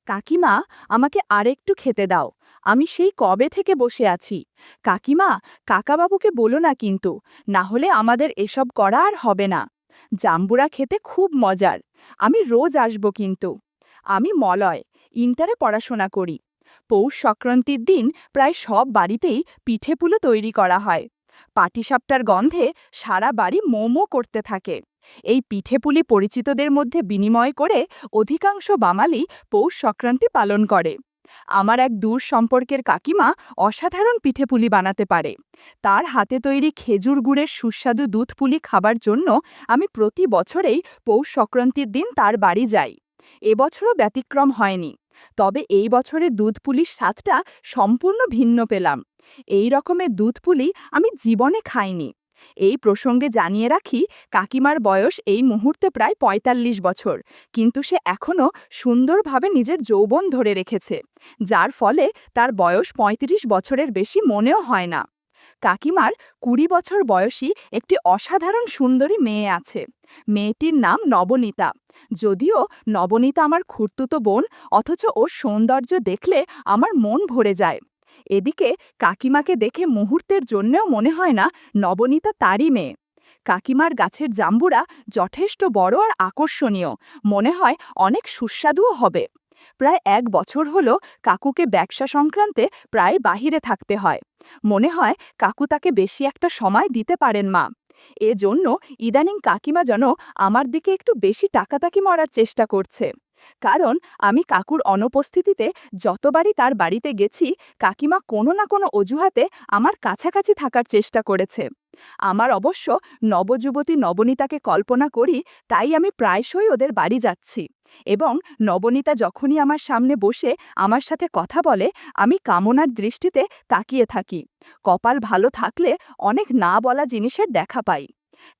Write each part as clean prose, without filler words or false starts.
কাকিমা, আমাকে আরেকটু খেতে দাও। আমি সেই কবে থেকে বসে আছি। কাকিমা, কাকাবাবুকে বলো না কিন্তু, না হলে আমাদের এসব করা আর হবে না। জাম্বুরা খেতে খুব মজার। আমি রোজ আসব কিন্তু। আমি মলয়, ইন্টারে পড়াশোনা করি। পৌষ সংক্রান্তির দিন প্রায় সব বাড়িতেই পিঠেপুলি তৈরি করা হয়। পাটিসাপটার গন্ধে সারা বাড়ি মোমো করতে থাকে। এই পিঠেপুলি পরিচিতদের মধ্যে বিনিময় করে অধিকাংশ বাঙালি পৌষ সংক্রান্তি পালন করে। আমার এক দূর সম্পর্কের কাকিমা অসাধারণ পিঠেপুলি বানাতে পারে। তার হাতে তৈরি খেজুর গুড়ের সুস্বাদু দুধপুলি খাবার জন্য আমি প্রতি বছরেই পৌষ সংক্রান্তির দিন তার বাড়ি যাই। এবছরও ব্যতিক্রম হয়নি। তবে এই বছরের দুধপুলির স্বাদটা সম্পূর্ণ ভিন্ন পেলাম। এই রকমের দুধপুলি আমি জীবনে খাইনি। এই প্রসঙ্গে জানিয়ে রাখি, কাকিমার বয়স এই মুহূর্তে প্রায় ৪৫ বছর, কিন্তু সে এখনও সুন্দরভাবে নিজের যৌবন ধরে রেখেছে, যার ফলে তার বয়স ৩৫ বছরের বেশি মনেও হয় না। কাকিমার ২০ বছর বয়সী একটি অসাধারণ সুন্দরী মেয়ে আছে। মেয়েটির নাম নবনীতা। যদিও নবনীতা আমার খুড়তুতো বোন, অথচ ওর সৌন্দর্য দেখলে আমার মন ভরে যায়। এদিকে কাকিমাকে দেখে মুহূর্তের জন্যেও মনে হয় না নবনীতা তারই মেয়ে। কাকিমার গাছের জাম্বুরা যথেষ্ট বড় আর আকর্ষণীয়, মনে হয় অনেক সুস্বাদুও হবে। প্রায় ১ বছর হলো কাকুকে ব্যবসা সংক্রান্তে প্রায় বাহিরে থাকতে হয়। মনে হয় কাকু তাকে বেশি একটা সময় দিতে পারেন মা। এজন্য ইদানিং কাকিমা যেন আমার দিকে একটু বেশি তাকাতাকি মারার চেষ্টা করছে। কারণ আমি কাকুর অনুপস্থিতিতে যতবারই তার বাড়িতে গেছি, কাকিমা কোনো না কোনো অজুহাতে আমার কাছাকাছি থাকার চেষ্টা করেছে। আমার অবশ্য নবযুবতী নবনীতাকে কল্পনা করি, তাই আমি প্রায়শই ওদের বাড়ি যাচ্ছি। এবং নবনীতা যখনই আমার সামনে বসে আমার সাথে কথা বলে, আমি কামনার দৃষ্টিতে তাকিয়ে থাকি। কপাল ভালো থাকলে অনেক না বলা জিনিসের দেখা পাই।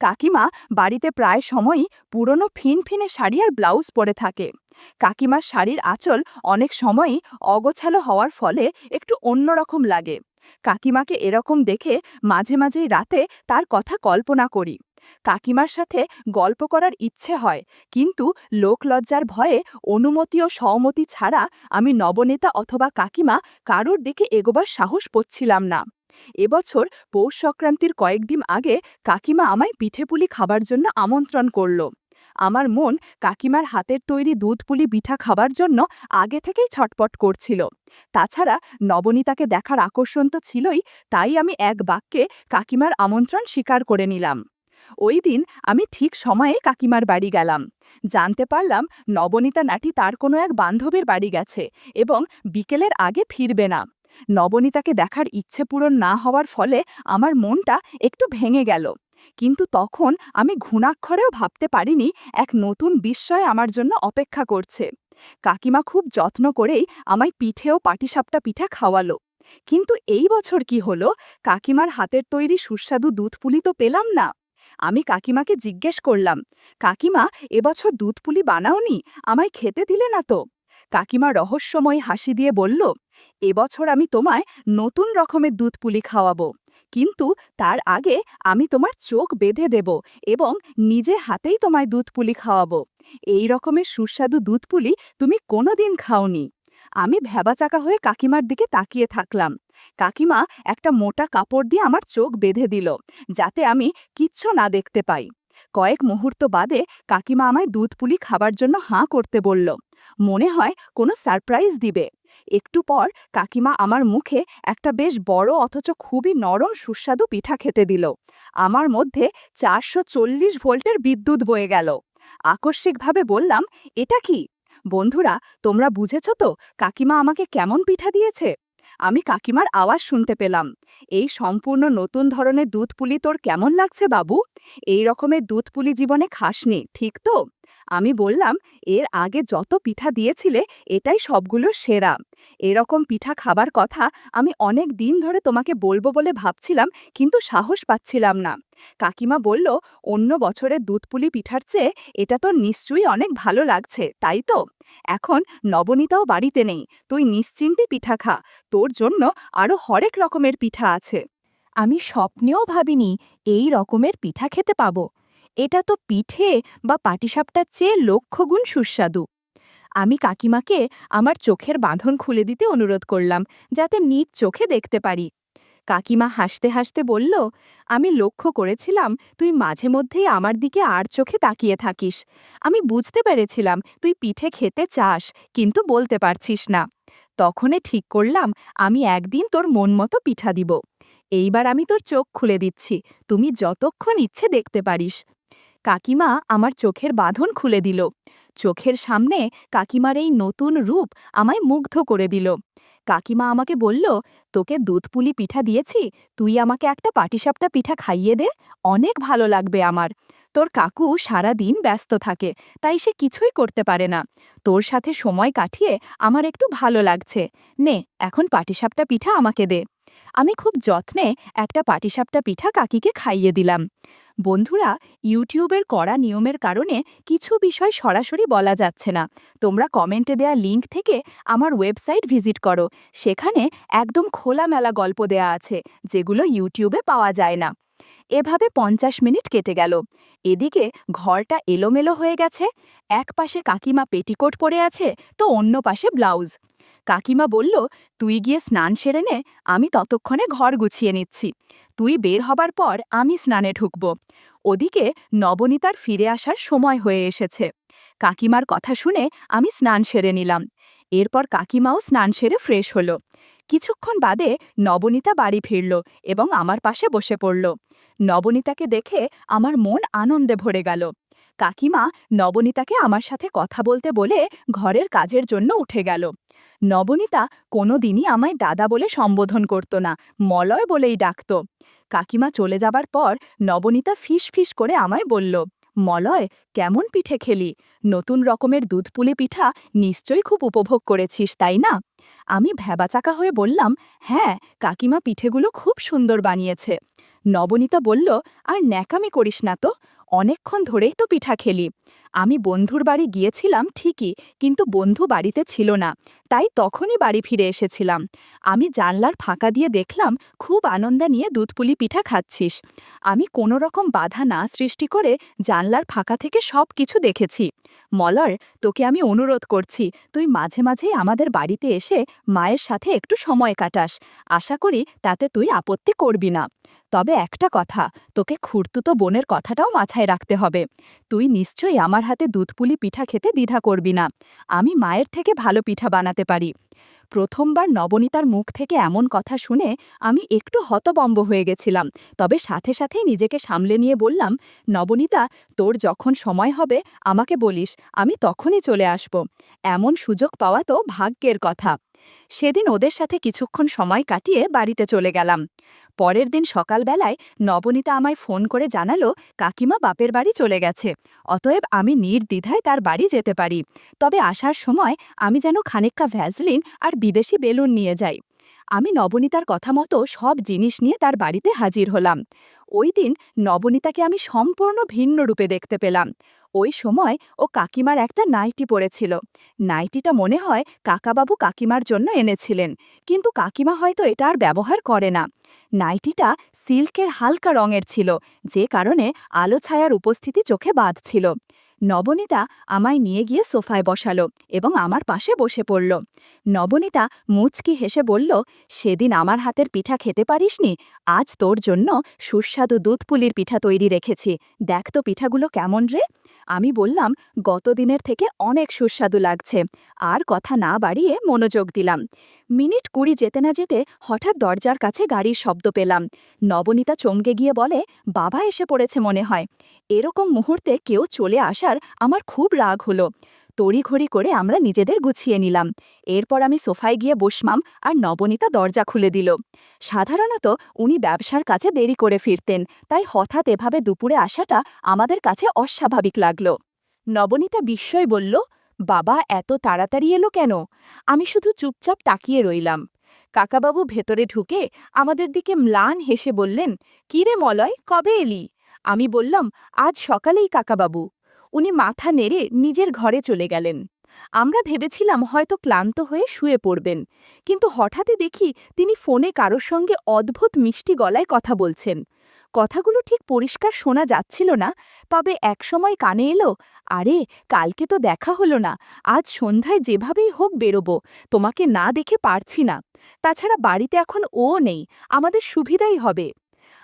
কাকিমা বাড়িতে প্রায় সময়ই পুরনো ফিনফিনে শাড়ি আর ব্লাউজ পরে থাকে। কাকিমার শাড়ির আঁচল অনেক সময়ই অগোছালো হওয়ার ফলে একটু অন্যরকম লাগে। কাকিমাকে এরকম দেখে মাঝে মাঝেই রাতে তার কথা কল্পনা করি। কাকিমার সাথে গল্প করার ইচ্ছে হয়, কিন্তু লোকলজ্জার ভয়ে অনুমতি ও সহমতি ছাড়া আমি নবনেতা অথবা কাকিমা কারোর দিকে এগোবার সাহস পাচ্ছিলাম না। এবছর পৌষ সংক্রান্তির কয়েকদিন আগে কাকিমা আমায় পিঠেপুলি খাবার জন্য আমন্ত্রণ করল। আমার মন কাকিমার হাতের তৈরি দুধপুলি পিঠা খাবার জন্য আগে থেকেই ছটপট করছিল। তাছাড়া নবনীতাকে দেখার আকর্ষণ তো ছিলই, তাই আমি এক বাক্যে কাকিমার আমন্ত্রণ স্বীকার করে নিলাম। ওই দিন আমি ঠিক সময়ে কাকিমার বাড়ি গেলাম। জানতে পারলাম নবনীতা নাটি তার কোনো এক বান্ধবীর বাড়ি গেছে এবং বিকেলের আগে ফিরবে না। নবনীতাকে দেখার ইচ্ছে পূরণ না হওয়ার ফলে আমার মনটা একটু ভেঙে গেল। কিন্তু তখন আমি ঘুণাক্ষরেও ভাবতে পারিনি এক নতুন বিস্ময় আমার জন্য অপেক্ষা করছে। কাকিমা খুব যত্ন করেই আমায় পিঠে ও পাটিসাপটা পিঠা খাওয়ালো। কিন্তু এই বছর কি হলো, কাকিমার হাতের তৈরি সুস্বাদু দুধপুলি তো পেলাম না। আমি কাকিমাকে জিজ্ঞেস করলাম, কাকিমা, এবছর দুধপুলি বানাওনি? আমায় খেতে দিলে না তো? কাকিমা রহস্যময় হাসি দিয়ে বলল, এবছর আমি তোমায় নতুন রকমের দুধপুলি খাওয়াবো, কিন্তু তার আগে আমি তোমার চোখ বেঁধে দেব এবং নিজে হাতেই তোমায় দুধপুলি খাওয়াবো। এই রকমের সুস্বাদু দুধপুলি তুমি কোনোদিন খাওনি। আমি ভ্যাবাচাকা হয়ে কাকিমার দিকে তাকিয়ে থাকলাম। কাকিমা একটা মোটা কাপড় দিয়ে আমার চোখ বেঁধে দিল, যাতে আমি কিচ্ছু না দেখতে পাই। কয়েক মুহূর্ত বাদে কাকিমা আমায় দুধপুলি খাবার জন্য হাঁ করতে বলল। মনে হয় কোনো সারপ্রাইজ দিবে। একটু পর কাকিমা আমার মুখে একটা বেশ বড় অথচ খুবই নরম সুস্বাদু পিঠা খেতে দিল। আমার মধ্যে ৪৪০ ভোল্টের বিদ্যুৎ বয়ে গেল। আকস্মিকভাবে বললাম, এটা কি? বন্ধুরা, তোমরা বুঝেছ তো কাকিমা আমাকে কেমন পিঠা দিয়েছে? আমি কাকিমার আওয়াজ শুনতে পেলাম। এই সম্পূর্ণ নতুন ধরনের দুধপুলি তোর কেমন লাগছে বাবু? এই রকমের দুধপুলি জীবনে খাসনি, ঠিক তো? আমি বললাম, এর আগে যত পিঠা দিয়েছিলে এটাই সবগুলো সেরা। এরকম পিঠা খাবার কথা আমি অনেক দিন ধরে তোমাকে বলবো বলে ভাবছিলাম, কিন্তু সাহস পাচ্ছিলাম না। কাকিমা বলল, অন্য বছরের দুধপুলি পিঠার চেয়ে এটা তো নিশ্চয়ই অনেক ভালো লাগছে, তাই তো? এখন নবনীতাও বাড়িতে নেই, তুই নিশ্চিন্তে পিঠা খা। তোর জন্য আরও হরেক রকমের পিঠা আছে। আমি স্বপ্নেও ভাবিনি এই রকমের পিঠা খেতে পাবো। এটা তো পিঠে বা পাটিসাপটার চেয়ে লক্ষগুণ সুস্বাদু। আমি কাকিমাকে আমার চোখের বাঁধন খুলে দিতে অনুরোধ করলাম, যাতে নিজ চোখে দেখতে পারি। কাকিমা হাসতে হাসতে বলল, আমি লক্ষ্য করেছিলাম তুই মাঝে মধ্যেই আমার দিকে আর চোখে তাকিয়ে থাকিস। আমি বুঝতে পেরেছিলাম তুই পিঠে খেতে চাস, কিন্তু বলতে পারছিস না। তখনই ঠিক করলাম আমি একদিন তোর মন মতো পিঠা দিব। এইবার আমি তোর চোখ খুলে দিচ্ছি, তুমি যতক্ষণ ইচ্ছে দেখতে পারিস। কাকিমা আমার চোখের বাঁধন খুলে দিল। চোখের সামনে কাকিমার এই নতুন রূপ আমায় মুগ্ধ করে দিল। কাকিমা আমাকে বলল, তোকে দুধপুলি পিঠা দিয়েছি, তুই আমাকে একটা পাটিসাপটা পিঠা খাইয়ে দে, অনেক ভালো লাগবে আমার। তোর কাকু সারা দিন ব্যস্ত থাকে, তাই সে কিছুই করতে পারে না। তোর সাথে সময় কাটিয়ে আমার একটু ভালো লাগছে। নে, এখন পাটিসাপটা পিঠা আমাকে দে। আমি খুব যত্নে একটা পাটিসাপটা পিঠা কাকিকে খাইয়ে দিলাম। বন্ধুরা, ইউটিউবের কড়া নিয়মের কারণে কিছু বিষয় সরাসরি বলা যাচ্ছে না। তোমরা কমেন্টে দেয়া লিংক থেকে আমার ওয়েবসাইট ভিজিট করো, সেখানে একদম খোলামেলা গল্প দেয়া আছে, যেগুলো ইউটিউবে পাওয়া যায় না। এভাবে ৫০ মিনিট কেটে গেল। এদিকে ঘরটা এলোমেলো হয়ে গেছে। এক পাশে কাকিমা পেটিকোট পরে আছে, তো অন্য পাশে ব্লাউজ। কাকিমা বলল, তুই গিয়ে স্নান সেরে নে, আমি ততক্ষণে ঘর গুছিয়ে নিচ্ছি। তুই বের হবার পর আমি স্নানে ঢুকব। ওদিকে নবনীতার ফিরে আসার সময় হয়ে এসেছে। কাকিমার কথা শুনে আমি স্নান সেরে নিলাম। এরপর কাকিমাও স্নান সেরে ফ্রেশ হলো। কিছুক্ষণ বাদে নবনীতা বাড়ি ফিরল এবং আমার পাশে বসে পড়ল। নবনীতাকে দেখে আমার মন আনন্দে ভরে গেল। কাকিমা নবনীতাকে আমার সাথে কথা বলতে বলে ঘরের কাজের জন্য উঠে গেল। নবনীতা কোনোদিনই আমায় দাদা বলে সম্বোধন করত না, মলয় বলেই ডাকত। কাকিমা চলে যাবার পর নবনীতা ফিস ফিস করে আমায় বলল, মলয়, কেমন পিঠে খেলি? নতুন রকমের দুধপুলি পিঠা নিশ্চয়ই খুব উপভোগ করেছিস, তাই না? আমি ভ্যাবাচাকা হয়ে বললাম, হ্যাঁ, কাকিমা পিঠেগুলো খুব সুন্দর বানিয়েছে। নবনীতা বলল, আর ন্যাকামি করিস না তো, অনেকক্ষণ ধরেই তো পিঠা খেলি। আমি বন্ধুর বাড়ি গিয়েছিলাম ঠিকই, কিন্তু বন্ধু বাড়িতে ছিল না, তাই তখনই বাড়ি ফিরে এসেছিলাম। আমি জানলার ফাঁকা দিয়ে দেখলাম খুব আনন্দ নিয়ে দুধপুলি পিঠা খাচ্ছিস। আমি কোনো রকম বাধা না সৃষ্টি করে জানলার ফাঁকা থেকে সব কিছু দেখেছি। মলয়, তোকে আমি অনুরোধ করছি, তুই মাঝে মাঝেই আমাদের বাড়িতে এসে মায়ের সাথে একটু সময় কাটাস। আশা করি তাতে তুই আপত্তি করবি না। তবে একটা কথা, তোকে খুড়তুতো বোনের কথাটাও মাথায় রাখতে হবে। তুই নিশ্চয়ই আমার হাতে দুধপুলি পিঠা খেতে দ্বিধা করবি না। আমি মায়ের থেকে ভালো পিঠা বানাতে পারি। প্রথমবার নবনীতার মুখ থেকে এমন কথা শুনে আমি একটু হতবম্ব হয়ে গেছিলাম, তবে সাথে সাথেই নিজেকে সামলে নিয়ে বললাম, নবনীতা, তোর যখন সময় হবে আমাকে বলিস, আমি তখনই চলে আসব। এমন সুযোগ পাওয়া তো ভাগ্যের কথা। সেদিন ওদের সাথে কিছুক্ষণ সময় কাটিয়ে বাড়িতে চলে গেলাম। পরের দিন সকালবেলায় নবনীতা আমায় ফোন করে জানালো, কাকিমা বাপের বাড়ি চলে গেছে, অতএব আমি নির্দ্বিধায় তার বাড়ি যেতে পারি। তবে আসার সময় আমি যেন খানিকটা ভ্যাসলিন আর বিদেশি বেলুন নিয়ে যাই। আমি নবনীতার কথা মতো সব জিনিস নিয়ে তার বাড়িতে হাজির হলাম। ওই দিন নবনীতাকে আমি সম্পূর্ণ ভিন্ন রূপে দেখতে পেলাম। ওই সময় ও কাকিমার একটা নাইটি পরেছিল। নাইটিটা মনে হয় কাকাবাবু কাকিমার জন্য এনেছিলেন, কিন্তু কাকিমা হয়তো এটা আর ব্যবহার করে না। নাইটিটা সিল্কের হালকা রঙের ছিল, যে কারণে আলো ছায়ার উপস্থিতি চোখে বাঁধছিল। নবনীতা আমায় নিয়ে গিয়ে সোফায় বসালো এবং আমার পাশে বসে পড়ল। নবনীতা মুচকি হেসে বলল, সেদিন আমার হাতের পিঠা খেতে পারিসনি, আজ তোর জন্য সুস্বাদু দুধপুলির পিঠা তৈরি রেখেছি, দেখ তো পিঠাগুলো কেমন রে। আমি বললাম, গতদিনের থেকে অনেক সুস্বাদু লাগছে। আর কথা না বাড়িয়ে মনোযোগ দিলাম। মিনিট ২০ যেতে না যেতে হঠাৎ দরজার কাছে গাড়ির শব্দ পেলাম। নবনীতা চমকে গিয়ে বলে, বাবা এসে পড়েছে মনে হয়। এরকম মুহূর্তে কেউ চলে আসার আমার খুব রাগ হলো। তড়িঘড়ি করে আমরা নিজেদের গুছিয়ে নিলাম। এরপর আমি সোফায় গিয়ে বসলাম আর নবনীতা দরজা খুলে দিল। সাধারণত উনি ব্যবসার কাছে দেরি করে ফিরতেন, তাই হঠাৎ এভাবে দুপুরে আসাটা আমাদের কাছে অস্বাভাবিক লাগল। নবনীতা বিস্ময় বলল, বাবা এত তাড়াতাড়ি এলো কেন? আমি শুধু চুপচাপ তাকিয়ে রইলাম। কাকাবাবু ভেতরে ঢুকে আমাদের দিকে ম্লান হেসে বললেন, কি রে মলয়, কবে এলি? আমি বললাম, আজ সকালেই কাকাবাবু। উনি মাথা নেড়ে নিজের ঘরে চলে গেলেন। আমরা ভেবেছিলাম হয়তো ক্লান্ত হয়ে শুয়ে পড়বেন, কিন্তু হঠাৎই দেখি তিনি ফোনে কারোর সঙ্গে অদ্ভুত মিষ্টি গলায় কথা বলছেন। কথাগুলো ঠিক পরিষ্কার শোনা যাচ্ছিল না, তবে একসময় কানে এলো, আরে কালকে তো দেখা হলো না, আজ সন্ধ্যায় যেভাবেই হোক বেরোবো, তোমাকে না দেখে পারছি না। তাছাড়া বাড়িতে এখন ও নেই, আমাদের সুবিধাই হবে।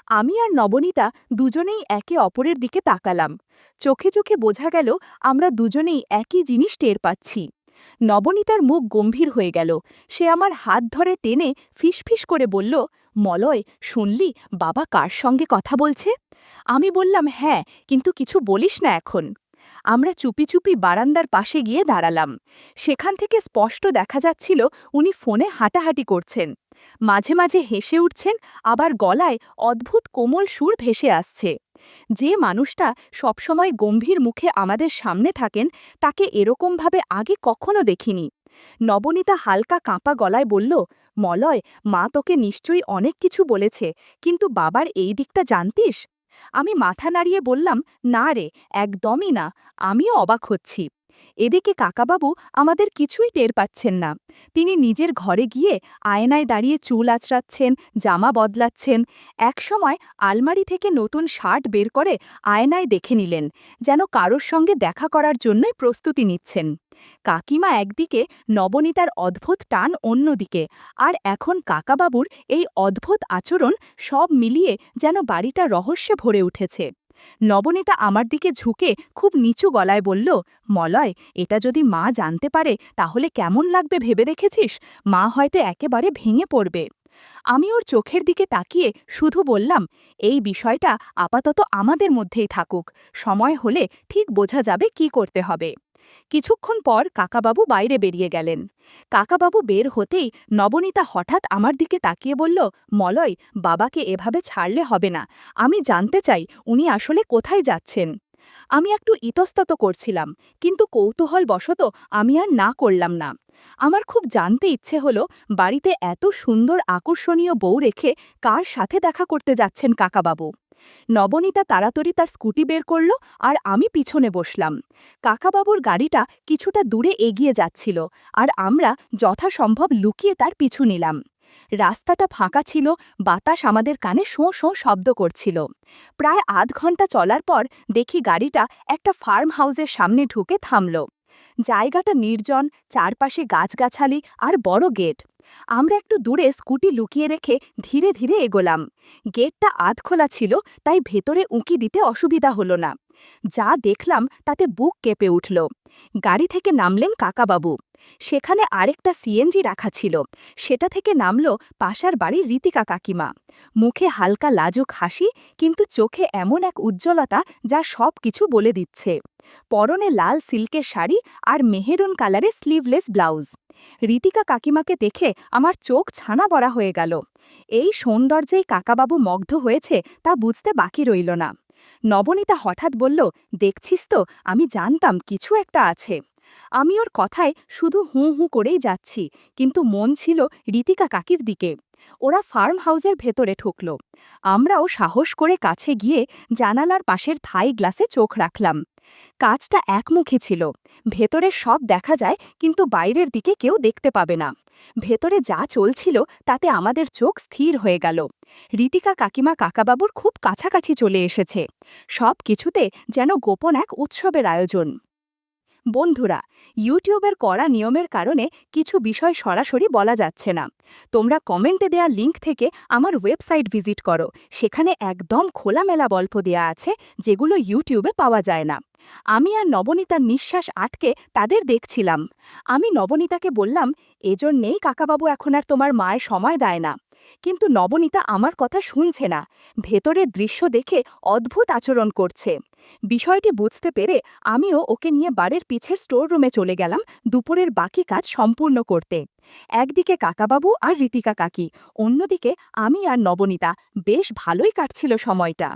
আমি আর নবনীতা দুজনেই একে অপরের দিকে তাকালাম। চোখে চোখে বোঝা গেল আমরা দুজনেই একই জিনিস টের পাচ্ছি। নবনীতার মুখ গম্ভীর হয়ে গেল। সে আমার হাত ধরে টেনে ফিসফিস করে বলল, মলয়, শুনলি বাবা কার সঙ্গে কথা বলছে? আমি বললাম, হ্যাঁ, কিন্তু কিছু বলিস না এখন। আমরা চুপি চুপি বারান্দার পাশে গিয়ে দাঁড়ালাম। সেখান থেকে স্পষ্ট দেখা যাচ্ছিল উনি ফোনে হাঁটাহাঁটি করছেন। মাঝে মাঝে হেসে উঠছেন, আবার গলায় অদ্ভুত কোমল সুর ভেসে আসছে। যে মানুষটা সবসময় গম্ভীর মুখে আমাদের সামনে থাকেন, তাকে এরকমভাবে আগে কখনো দেখিনি। নবনীতা হালকা কাঁপা গলায় বলল, মলয়, মা তোকে নিশ্চয়ই অনেক কিছু বলেছে, কিন্তু বাবার এই দিকটা জানতিস? আমি মাথা নাড়িয়ে বললাম, না রে, একদমই না, আমিও অবাক হচ্ছি। এদিকে কাকাবাবু আমাদের কিছুই টের পাচ্ছেন না। তিনি নিজের ঘরে গিয়ে আয়নায় দাঁড়িয়ে চুল আঁচড়াচ্ছেন, জামা বদলাচ্ছেন। একসময় আলমারি থেকে নতুন শার্ট বের করে আয়নায় দেখে নিলেন, যেন কারোর সঙ্গে দেখা করার জন্যই প্রস্তুতি নিচ্ছেন। কাকিমা একদিকে, নবনীতার অদ্ভুত টান অন্যদিকে, আর এখন কাকাবাবুর এই অদ্ভুত আচরণ, সব মিলিয়ে যেন বাড়িটা রহস্যে ভরে উঠেছে। নবনীতা আমার দিকে ঝুঁকে খুব নিচু গলায় বলল, মলয়, এটা যদি মা জানতে পারে তাহলে কেমন লাগবে ভেবে দেখেছিস? মা হয়তো একেবারে ভেঙে পড়বে। আমি ওর চোখের দিকে তাকিয়ে শুধু বললাম, এই বিষয়টা আপাতত আমাদের মধ্যেই থাকুক, সময় হলে ঠিক বোঝা যাবে কি করতে হবে। কিছুক্ষণ পর কাকাবাবু বাইরে বেরিয়ে গেলেন। কাকাবাবু বের হতেই নবনীতা হঠাৎ আমার দিকে তাকিয়ে বলল, মলয়, বাবাকে এভাবে ছাড়লে হবে না, আমি জানতে চাই উনি আসলে কোথায় যাচ্ছেন। আমি একটু ইতস্তত করছিলাম, কিন্তু কৌতূহলবশত আমি আর না করলাম না। আমার খুব জানতে ইচ্ছে হলো, বাড়িতে এত সুন্দর আকর্ষণীয় বউ রেখে কার সাথে দেখা করতে যাচ্ছেন কাকাবাবু। নবনীতা তাড়াতাড়ি তার স্কুটি বের করল, আর আমি পিছনে বসলাম। কাকাবাবুর গাড়িটা কিছুটা দূরে এগিয়ে যাচ্ছিল, আর আমরা যথাসম্ভব লুকিয়ে তার পিছু নিলাম। রাস্তাটা ফাঁকা ছিল, বাতাস আমাদের কানে শোঁ শোঁ শব্দ করছিল। প্রায় আধ ঘন্টা চলার পর দেখি গাড়িটা একটা ফার্ম হাউসের সামনে ঢুকে থামল। জায়গাটা নির্জন, চারপাশে গাছগাছালি আর বড় গেট। আমরা একটু দূরে স্কুটি লুকিয়ে রেখে ধীরে ধীরে এগোলাম। গেটটা আধখোলা ছিল, তাই ভেতরে উঁকি দিতে অসুবিধা হলো না। যা দেখলাম তাতে বুক কেঁপে উঠল। গাড়ি থেকে নামলেন কাকাবাবু। সেখানে আরেকটা সিএনজি রাখা ছিল, সেটা থেকে নামল পাশার বাড়ির রীতিকা কাকিমা। মুখে হালকা লাজুক হাসি, কিন্তু চোখে এমন এক উজ্জ্বলতা যা সব কিছু বলে দিচ্ছে। পরনে লাল সিল্কের শাড়ি আর মেহেরুন কালারে স্লিভলেস ব্লাউজ। রীতিকা কাকিমাকে দেখে আমার চোখ ছানা বড়া হয়ে গেল। এই সৌন্দর্যেই কাকাবাবু মুগ্ধ হয়েছে তা বুঝতে বাকি রইল না। নবনীতা হঠাৎ বলল, দেখছিস তো, আমি জানতাম কিছু একটা আছে। আমি ওর কথায় শুধু হুঁ হুঁ করেই যাচ্ছি, কিন্তু মন ছিল রীতিকা কাকির দিকে। ওরা ফার্ম হাউসের ভেতরে ঢুকল। আমরাও সাহস করে কাছে গিয়ে জানালার পাশের থাই গ্লাসে চোখ রাখলাম। কাজটা একমুখী ছিল, ভেতরে সব দেখা যায়, কিন্তু বাইরের দিকে কেউ দেখতে পাবে না। ভেতরে যা চলছিল তাতে আমাদের চোখ স্থির হয়ে গেল। রীতিকা কাকিমা কাকাবাবুর খুব কাছাকাছি চলে এসেছে। সব কিছুতে যেন গোপন এক উৎসবের আয়োজন। বন্ধুরা, ইউটিউবের কড়া নিয়মের কারণে কিছু বিষয় সরাসরি বলা যাচ্ছে না। তোমরা কমেন্টে দেয়া লিঙ্ক থেকে আমার ওয়েবসাইট ভিজিট করো, সেখানে একদম খোলামেলা গল্প দেয়া আছে, যেগুলো ইউটিউবে পাওয়া যায় না। আমি আর নবনীতার নিঃশ্বাস আটকে তাদের দেখছিলাম। আমি নবনীতাকে বললাম, এজন্যেই কাকাবাবু এখন আর তোমার মায়ের সময় দেয় না। কিন্তু নবনীতা আমার কথা শুনছে না, ভেতরের দৃশ্য দেখে অদ্ভুত আচরণ করছে। বিষয়টি বুঝতে পেরে আমিও ওকে নিয়ে বাড়ির পিছের স্টোর রুমে চলে গেলাম দুপুরের বাকি কাজ সম্পূর্ণ করতে। একদিকে কাকাবাবু আর রীতিকা কাকি, অন্যদিকে আমি আর নবনীতা। বেশ ভালোই কাটছিল সময়টা।